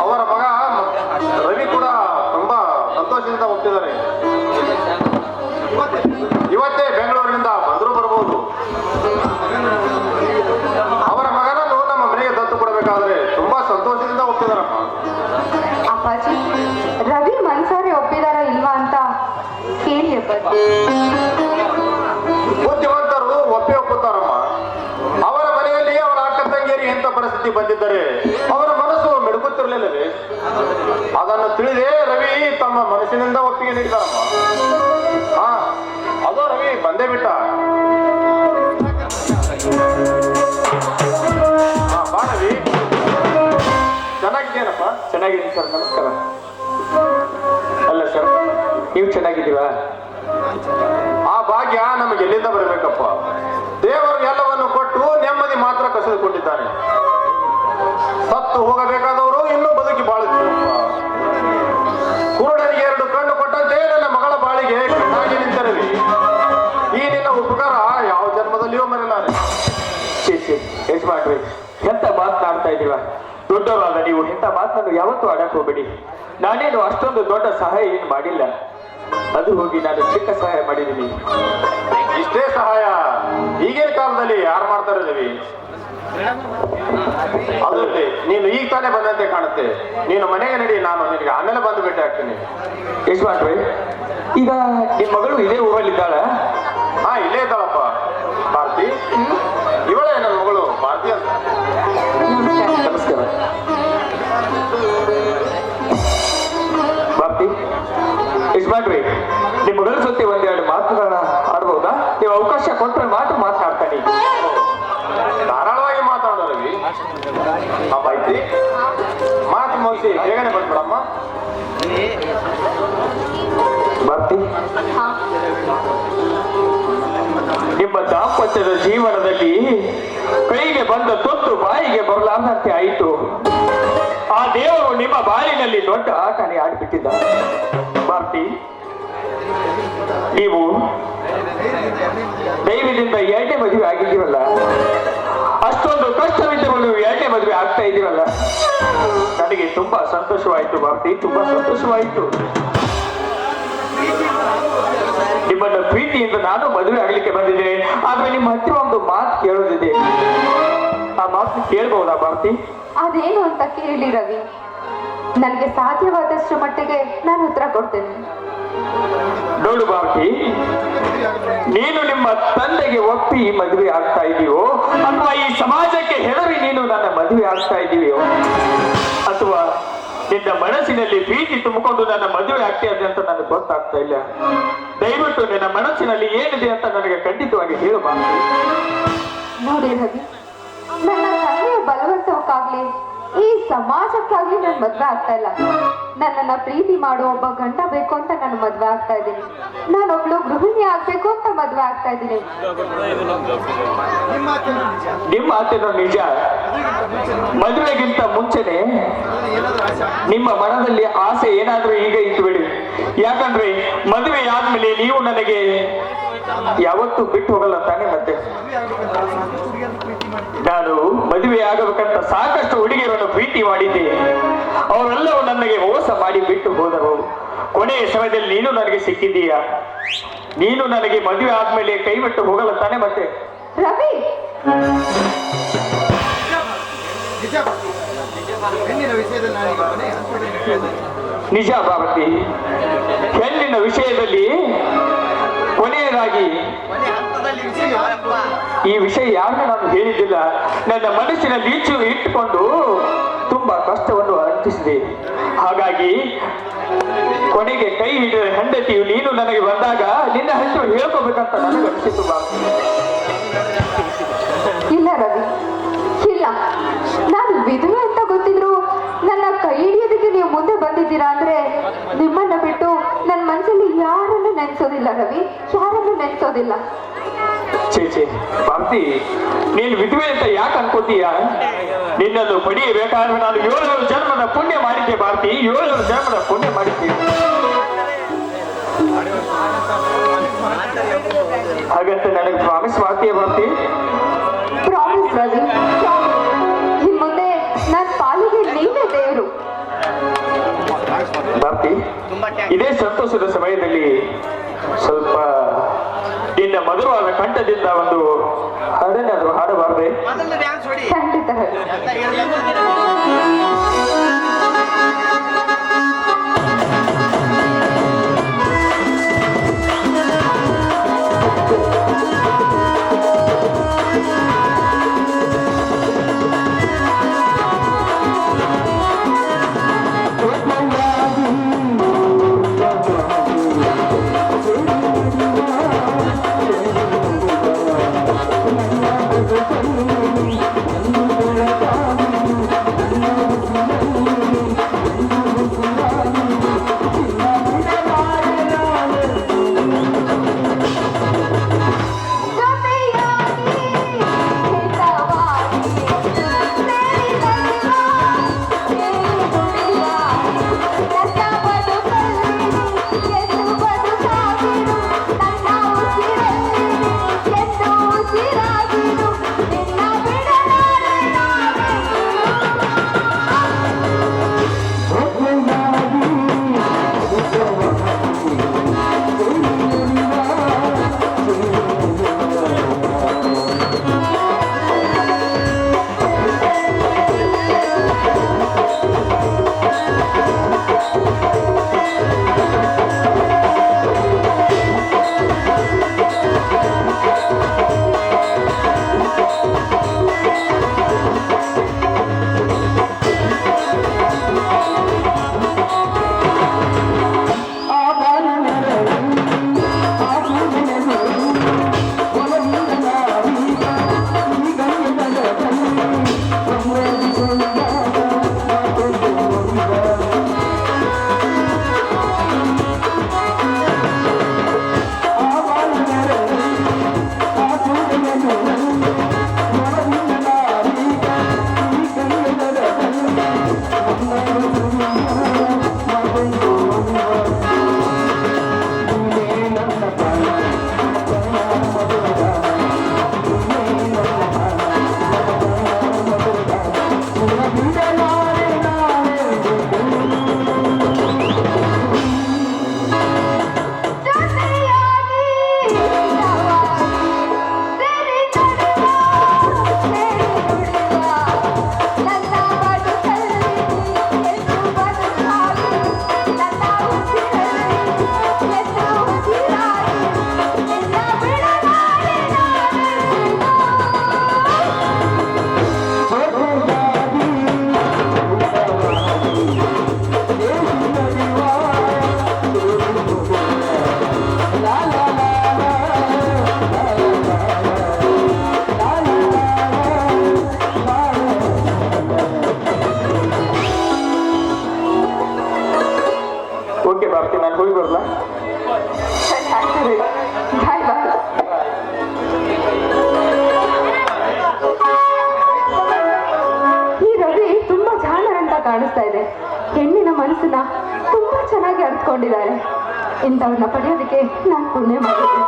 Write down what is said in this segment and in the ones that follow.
ಅವರ ಮಗ ರವಿ ಕೂಡ ತುಂಬಾ ಸಂತೋಷದಿಂದ ಹೋಗ್ತಿದ್ದಾರೆ. ಇವತ್ತೇ ಬೆಂಗಳೂರಿನಿಂದ ಬಂದರೂ ಬರಬಹುದು. ಅವರ ಮಗನನ್ನು ನಮ್ಮ ಮನೆಗೆ ದತ್ತು ಕೊಡಬೇಕಾದ್ರೆ ತುಂಬಾ ಸಂತೋಷದಿಂದ ಹೋಗ್ತಿದಾರಮ್ಮ. ಅಪ್ಪಾಜಿ, ರವಿ ಮನ್ಸಾರೆ ಒಪ್ಪಿದಾರ ಇಲ್ವಾ ಅಂತ ಕೇಳಿ ಅಪ್ಪಾಜಿ. ಬುದ್ಧಿವಂತರು ಒಪ್ಪುತ್ತಾರಮ್ಮ. ಅವರ ಮನೆಯಲ್ಲಿ ಅವರ ಅಕ್ಕ ತಂಗಿಯರಿಗೆ ಎಂತ ಪರಿಸ್ಥಿತಿ ಬಂದಿದ್ದರೆ ಅವರ ಮನಸ್ಸು ಮಿಡುಕುತ್ತಿರಲಿಲ್ಲವೇ? ಅದನ್ನು ತಿಳಿದೇ ರವಿ ತಮ್ಮ ಮನಸ್ಸಿನಿಂದ ಒಪ್ಪಿಗೆ ನೀಡಿದಾರಮ್ಮ. ಹಾ, ಅದೋ ರವಿ ಬಂದೇ ಬಿಟ್ಟ. ಬಾ ರವಿ, ಚೆನ್ನಾಗಿದ್ದೇನಪ್ಪ? ಚೆನ್ನಾಗಿದ್ದೀನಿ ಸರ್, ನಮಸ್ಕಾರ. ಅಲ್ಲ ಸರ್, ನೀವು ಚೆನ್ನಾಗಿದ್ದೀವಾ? ಆ ಭಾಗ್ಯ ನಮಗೆ ಎಲ್ಲಿಂದ ಬರಬೇಕಪ್ಪ? ದೇವರು ಎಲ್ಲವನ್ನು ಕೊಟ್ಟು ನೆಮ್ಮದಿ ಮಾತ್ರ ಕಸಿದುಕೊಂಡಿದ್ದಾನೆ. ಸತ್ತು ಹೋಗಬೇಕಾದವರು ಇನ್ನೂ ಬದುಕಿ ಬಾಳುತ್ತಿರಪ್ಪ. ಕುರುಡನಿಗೆ 2 ಕಣ್ಣು ಕೊಟ್ಟಂತೆ ನನ್ನ ಮಗಳ ಬಾಳಿಗೆ ಕಣ್ಣಾಗಿ ನಿಂತರವಿ. ಈ ನಿನ್ನ ಉಪಕಾರ ಯಾವ ಜನ್ಮದಲ್ಲಿಯೂ ಮರೆಯಲಾರೆ. ಎಷ್ಟು ಮಾಡ್ರಿ, ಎಂತ ಮಾತನಾಡ್ತಾ ಇದ್ದೀವ? ದೊಡ್ಡವರಾದ ನೀವು ಇಂಥ ಮಾತನ್ನು ಯಾವತ್ತೂ ಆಡಕ್ ಹೋಗ್ಬೇಡಿ. ನಾನೇನು ಅಷ್ಟೊಂದು ದೊಡ್ಡ ಸಹಾಯ ಏನು ಮಾಡಿಲ್ಲ. ಅದು ಹೋಗಿ ನಾನು ಚಿಕ್ಕ ಸಹಾಯ ಮಾಡಿದ್ದೀನಿ. ಇಷ್ಟೇ ಸಹಾಯ ಈಗಿನ ಕಾಲದಲ್ಲಿ ಯಾರು ಮಾಡ್ತಾ ಇದ್ದೀವಿ? ಅದಲ್ಲಿ ನೀನು ಈಗ ತಾನೇ ಬಂದಂತೆ ಕಾಣುತ್ತೆ. ನೀನು ಮನೆಗೆ ನಡಿ, ನಾನು ನಿನಗೆ ಆಮೇಲೆ ಬಂದು ಭೇಟಿ ಆಗ್ತೀನಿ. ಎಷ್ಟು ಮಾಡ್ರಿ, ಈಗ ನಿಮ್ಮ ಮಗಳು ಇದೇ ಊರಲ್ಲಿದ್ದಾಳ? ಹಾ, ಇಲ್ಲೇ ಇದ್ದಾಳಪ್ಪ. ಭಾರತಿ, ಇವಳೇ ನನ್ನ ಮಗಳು ಭಾರತಿ ಅಂತ. ನಮಸ್ಕಾರ ಭಾರತಿ. ಎಷ್ಟು ಮಾಡ್ರಿ, ನಿಮ್ಮ ಮಗಳ ಜೊತೆ ಒಂದೆರಡು ಮಾತುಗಳನ್ನ ಆಡ್ಬೋದಾ? ನೀವು ಅವಕಾಶ ಕೊಟ್ಟರೆ ಮಾತ್ರ ಮಾತನಾಡ್ತಾನೆ. ಧಾರಾಳವಾಗಿ ಮಾತಾಡೋ ರವಿ. ಭಾರತಿ, ಮಾತು ಮುಗಿಸಿ ಬೇಗನೆ ಬಂದ್ಬಿಡಮ್ಮ. ಭಾರತಿ, ನಿಮ್ಮ ದಾಂಪತ್ಯದ ಜೀವನದಲ್ಲಿ ಕೈಗೆ ಬಂದ ತೊತ್ತು ಬಾಯಿಗೆ ಬರಲಾರ್ದಂತೆ ಆಯಿತು. ಆ ದೇವರು ನಿಮ್ಮ ಬಾಳಿನಲ್ಲಿ ದೊಡ್ಡ ಆಟನೆ ಆಡ್ಬಿಟ್ಟಿದ್ದ. ಭಾರತಿ, ನೀವು ದೈವದಿಂದ 2ನೇ ಮದುವೆ ಆಗಿದ್ದೀವಲ್ಲ, ಅಷ್ಟೊಂದು ಕಷ್ಟವಿದ್ದವಳು 2ನೇ ಮದುವೆ ಆಗ್ತಾ ಇದ್ದೀವಲ್ಲ, ನನಗೆ ತುಂಬಾ ಸಂತೋಷವಾಯಿತು ಭಾರತಿ, ತುಂಬಾ ಸಂತೋಷವಾಯಿತು. ನಿಮ್ಮನ್ನ ಪ್ರೀತಿಯಿಂದ ನಾನು ಮದುವೆ ಆಗಲಿಕ್ಕೆ ಬಂದಿದ್ದೇನೆ. ಆದ್ರೆ ನಿಮ್ಮ ಹತ್ತಿರ ಒಂದು ಮಾತು ಕೇಳೋದಿದೆ. ಆ ಮಾತು ಕೇಳಬಹುದಾ ಭಾರತಿ? ಅದೇನು ಅಂತ ಕೇಳಿ ರವಿ. ನನಗೆ ಸಾಧ್ಯವಾದಷ್ಟು ಮಟ್ಟಿಗೆ ನಾನು ಉತ್ತರ ಕೊಡ್ತೇನೆ. ನೋಡು ಭಾರತಿ, ನೀನು ನಿಮ್ಮ ತಂದೆಗೆ ಒಪ್ಪಿ ಮದುವೆ ಆಗ್ತಾ ಇದೀಯೋ, ಅಥವಾ ಈ ಸಮಾಜಕ್ಕೆ ಹೆದರಿ ನೀನು ನನ್ನ ಮದುವೆ ಆಗ್ತಾ ಇದೀಯೋ, ಅಥವಾ ನಿನ್ನ ಮನಸ್ಸಿನಲ್ಲಿ ಪ್ರೀತಿ ತುಂಬಿಕೊಂಡು ನನ್ನ ಮದುವೆ ಆಗ್ತಿದೆ ಅಂತ ನನಗೆ ಗೊತ್ತಾಗ್ತಾ ಇಲ್ಲ. ದಯವಿಟ್ಟು ನಿನ್ನ ಮನಸ್ಸಿನಲ್ಲಿ ಏನಿದೆ ಅಂತ ನನಗೆ ಖಂಡಿತವಾಗಿ ಹೇಳು ಭಾರತಿ. ನೋಡಿ ರವಿ, ನನ್ನ ತಂದೆಯ ಬಲವಂತವಕ್ಕಾಗ್ಲಿ ಈ ಸಮಾಜಕ್ಕಾಗ್ಲಿ ನಾನು ಮದ್ವೆ ಆಗ್ತಾ ಇಲ್ಲ. ನನ್ನನ್ನ ಪ್ರೀತಿ ಮಾಡೋ ಒಬ್ಬ ಗಂಡ ಬೇಕು ಅಂತ ನಾನು ಮದ್ವೆ ಆಗ್ತಾ ಇದ್ದೀನಿ. ನಾನೊಬ್ಳು ಗೃಹಿಣಿ ಆಗ್ಬೇಕು ಅಂತ ಮದ್ವೆ ಆಗ್ತಾ ಇದ್ದೀನಿ. ನಿಮ್ಮ ಮಾತೇನೋ ನಿಜ. ಮದುವೆಗಿಂತ ಮುಂಚೆನೆ ನಿಮ್ಮ ಮನದಲ್ಲಿ ಆಸೆ ಏನಾದ್ರೂ ಈಗ ಇದ್ದು ಬಿಡಿ. ಯಾಕಂದ್ರೆ ಮದುವೆ ಆದ್ಮೇಲೆ ನೀವು ನನಗೆ ಯಾವತ್ತೂ ಬಿಟ್ಟು ಹೋಗಲ್ಲ ತಾನೆ. ಮತ್ತೆ ನಾನು ಮದುವೆ ಆಗಬೇಕಂತ ಸಾಕಷ್ಟು ಹುಡುಗಿಯರನ್ನು ಪ್ರೀತಿ ಮಾಡಿದ್ದೆ. ಅವರೆಲ್ಲವೂ ನನಗೆ ಮೋಸ ಮಾಡಿ ಬಿಟ್ಟು ಹೋದರು. ಕೊನೆಯ ಸಮಯದಲ್ಲಿ ನೀನು ನನಗೆ ಸಿಕ್ಕಿದ್ದೀಯಾ. ನೀನು ನನಗೆ ಮದುವೆ ಆದ್ಮೇಲೆ ಕೈ ಬಿಟ್ಟು ಹೋಗಲ್ಲ ತಾನೆ. ಮತ್ತೆ ರವಿ, ನಿಜ ಭಾರತಿ, ಹೆಣ್ಣಿನ ವಿಷಯದಲ್ಲಿ ಕೊನೆಯದಾಗಿ ಈ ವಿಷಯ ಯಾರಿಗೂ ನಾನು ಹೇಳಿದ್ದಿಲ್ಲ. ನನ್ನ ಮನಸ್ಸಿನಲ್ಲಿ ಇಟ್ಟುಕೊಂಡು ತುಂಬಾ ಕಷ್ಟವನ್ನು ಅನುಭವಿಸಿದೆ. ಹಾಗಾಗಿ ಕೊನೆಗೆ ಕೈ ಹಿಡಿದ ಹೆಂಡತಿಯು ನೀನು ನನಗೆ ಬಂದಾಗ ನಿನ್ನ ಹೆಸರು ಹೇಳ್ಕೋಬೇಕಂತ ನನಗೆ ಅನಿಸಿತು ಭಾರತಿ. ಇಲ್ಲ ರವಿ, ಇಲ್ಲ. ನಾನು ವಿಧವೆ ಅಂತ ಗೊತ್ತಿದ್ರು ನನ್ನ ಕೈ ಹಿಡಿಯೋದಕ್ಕೆ ನೀವು ಮುಂದೆ ಬಂದಿದ್ದೀರಾ ಅಂದ್ರೆ ನಿಮ್ಮನ್ನ ಬಿಟ್ಟು ನನ್ನ ಮನಸ್ಸಲ್ಲಿ ಯಾರನ್ನು ನೆನೆಸೋದಿಲ್ಲ ರವಿ, ಯಾರನ್ನು ನೆನೆಸೋದಿಲ್ಲ. ಚೇಚೆ ಭಾರತಿ, ನೀನು ವಿಧವೆ ಅಂತ ಯಾಕೆ ಅನ್ಕೋತೀಯ? ನಿನ್ನನ್ನು ಪಡೆಯಬೇಕಾದ್ರೆ ನಾನು 7 ಜನ್ಮದ ಪುಣ್ಯ ಮಾಡಿದ್ದೆ ಭಾರತಿ, 7 ಜನ್ಮದ ಪುಣ್ಯ ಮಾಡಿದ್ದೆ. ಹಾಗಂತ ನನಗೆ ಪ್ರಾಮಿಸ್ ಮಾಡ್ತೀಯ ಭಾರತಿ? ಪ್ರಾಮಿಸ್ ರವಿ, ಇನ್ ಮುಂದೆ ನನ್ನ ಪಾಲಿಗೆ ನೀವೇ ದೇವರು. ಇದೇ ಸಂತೋಷದ ಸಮಯದಲ್ಲಿ ಸ್ವಲ್ಪ ನಿನ್ನ ಮಧುರವಾದ ಕಂಠದಿಂದ ಒಂದು ಹಾಡನ್ನಾದ್ರೂ ಹಾಡಬಾರ್ದೆ? ಖಂಡಿತ ಹೇಳಿ. ನಾನು ಹೋಗಿ ಬರಲ್ಲ? ಬಾಯ್ ಬಾಯ್. ಈ ರವಿ ತುಂಬಾ ಜಾಣರಂತ ಕಾಣಿಸ್ತಾ ಇದೆ. ಹೆಣ್ಣಿನ ಮನಸ್ಸನ್ನ ತುಂಬಾ ಚೆನ್ನಾಗಿ ಅರ್ಥಕೊಂಡಿದ್ದಾರೆ. ಇಂಥವ್ರನ್ನ ಪಡೆಯೋದಕ್ಕೆ ನಾನು ಪುಣ್ಯ ಮಾಡಿದ್ದೆ.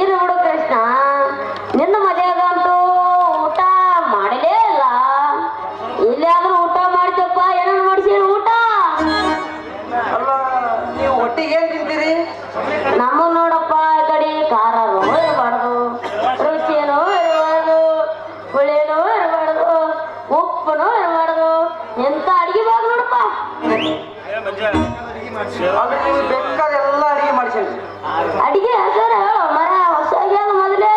ಇರು ಬಿಡು ಕೃಷ್ಣ, ನಿನ್ನ ಮದುವೆಗಂತೂ ಊಟ ಮಾಡಲೇ ಇಲ್ಲ. ಇಲ್ಲಿ ಆದ್ರೂ ಊಟ ಮಾಡ್ತಪ್ಪ. ಏನೇನು ಮಾಡಿಸಿ ಊಟ? ನೀವು ಒಟ್ಟಿಗೆ ಏನ್ ತಿಂತೀರಿ? ನಮ್ಮ ನೋಡಪ್ಪ, ಈ ಕಡೆ ಖಾರನೂ ಇರಬಾರ್ದು, ರುಚಿನೂ ಇರಬಾರ್ದು, ಹುಳಿನೂ ಇರಬಾರ್ದು, ಉಪ್ಪುನೂ ಇರಬಾರ್ದು. ಎಂತ ಅಡಿಗೆ ಬಾಗ ನೋಡಪ್ಪ. ಬೇಕಾದ ಎಲ್ಲ ಅಡಿಗೆ ಮಾಡಿಸಿ. ಅಡಿಗೆ ಹೆಸರು ಹೇಳು ಮರ, ಹೊಸ ಮೊದಲೇ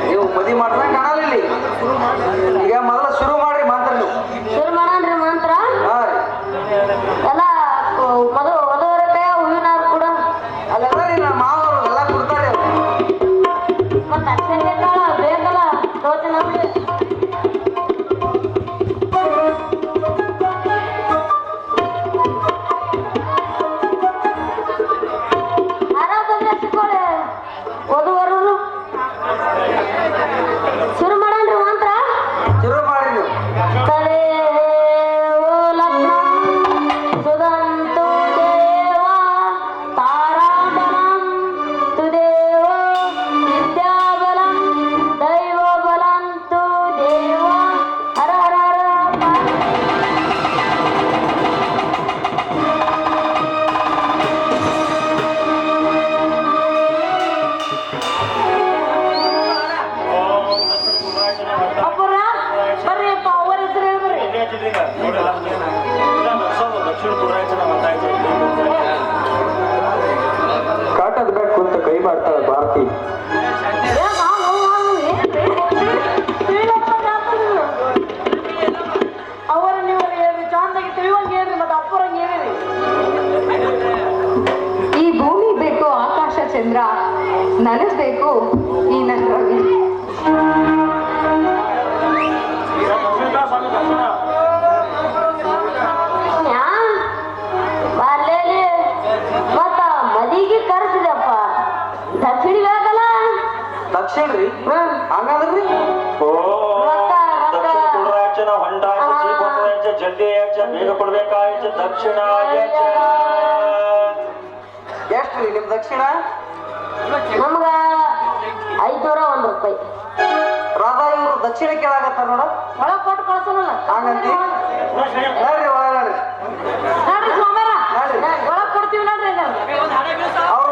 ನೀವು ಮದಿ ಮಾಡಿದ್ರೆ ಕಾಣಲ್ಲ ಇಲ್ಲಿ. ಈಗ ಮೊದಲು ಶುರು ಮಾಡ್ರಿ ಮಾತ್ರ ನೀವು. ಶುರು ಮಾಡನ್ರಿ ಮಂತ್ರ. ಹಾ ರೀ. ಎಲ್ಲ ವಧುವರ ಕೈ ಹೂವಿನ ಹಾರ ಕೂಡ ಅಲ್ಲೆಲ್ಲ ರೀ ನಮ್ಮ ಮಾವರು ಎಲ್ಲ ಕೊಡ್ತಾರೆ ಅವ್ರು. ಮತ್ತೆ ಅಕ್ಷತೆ ಕಾಳ ಬೇಕಲ್ಲ ತೋಚ ನಮ್ಗೆ. ವಧುವರರು ಶುರು ಮಾಡನ್ರಿ ಮಂತ್ರ. ಶುರು ಮಾಡ್ರಿ ನೀವು. ತದೇವ ಲಗ್ನಂ ಸುದಂತು ದೇವ ತಾರಾಬಲಂ ತುದೇವ ವಿದ್ಯಾಬಲಂ ದೈವಬಲಂ ತು ದೇವ ಹರ ಹರ ಹರ. ಅಪ್ಪರ ಬರ್ರಿಯಪ್ಪ ಅವರ ಹೆಸರು ಹೇಳ್ಬರ್ರಿ. ಕಾಟದ ಬೇಕು ಕುಂತ ಕೈ ಮಾಡ್ತಾಳೆ ಭಾರತಿ. ಅವರ ನೀವು ಹೇಳ್ರಿ ಚಂದಾಗಿ ತಿಳಿಯುವಂಗೆ ಹೇಳ್ರಿ ಮತ್ತೆ ಅಪ್ಪರಂಗೆ ಹೇಳ್ರಿ. ಈ ಭೂಮಿ ಬೇಕು ಆಕಾಶ ಚಂದ್ರ, ನನಗ್ ಬೇಕು ಈ ನನ್ನ ರವಿ. ಬಾರ್ಲೇಲಿ ಮತ್ತ ಮದಿಗೆ ಕರ್ಸಿದಪ್ಪ ದಕ್ಷಿಣ ಬೇಕಲ್ಲ. ದಕ್ಷಿಣ ರೀ. ಹಂಗಂದ್ರಿ ಜಲ್ದಿ ಬೇಗ ಕೊಡ್ಬೇಕಾಯ್ತು ದಕ್ಷಿಣ. ಎಷ್ಟು ರೀ ನಿಮ್ ದಕ್ಷಿಣ? ನಮ್ಗ 501 ರೂಪಾಯಿ. ರಾಧಾ ಇವ್ರು ದಕ್ಷಿಣ ಕೇಳಾಕತ್ತಾರ ನೋಡ. ಒಳಗ್ ಕೊಟ್ಟು ಕಳ್ಸೋನಲ್ಲ ಹಂಗಂತಿ ನೋಡ್ರಿ ಒಳಗ ನೋಡ್ರಿ ಸೋಮ್ಯಾರ ನೋಡ್ರಿ ಒಳಗ್ ಕೊಡ್ತೀವಿ ನೋಡ್ರಿ. ಅವ್ರ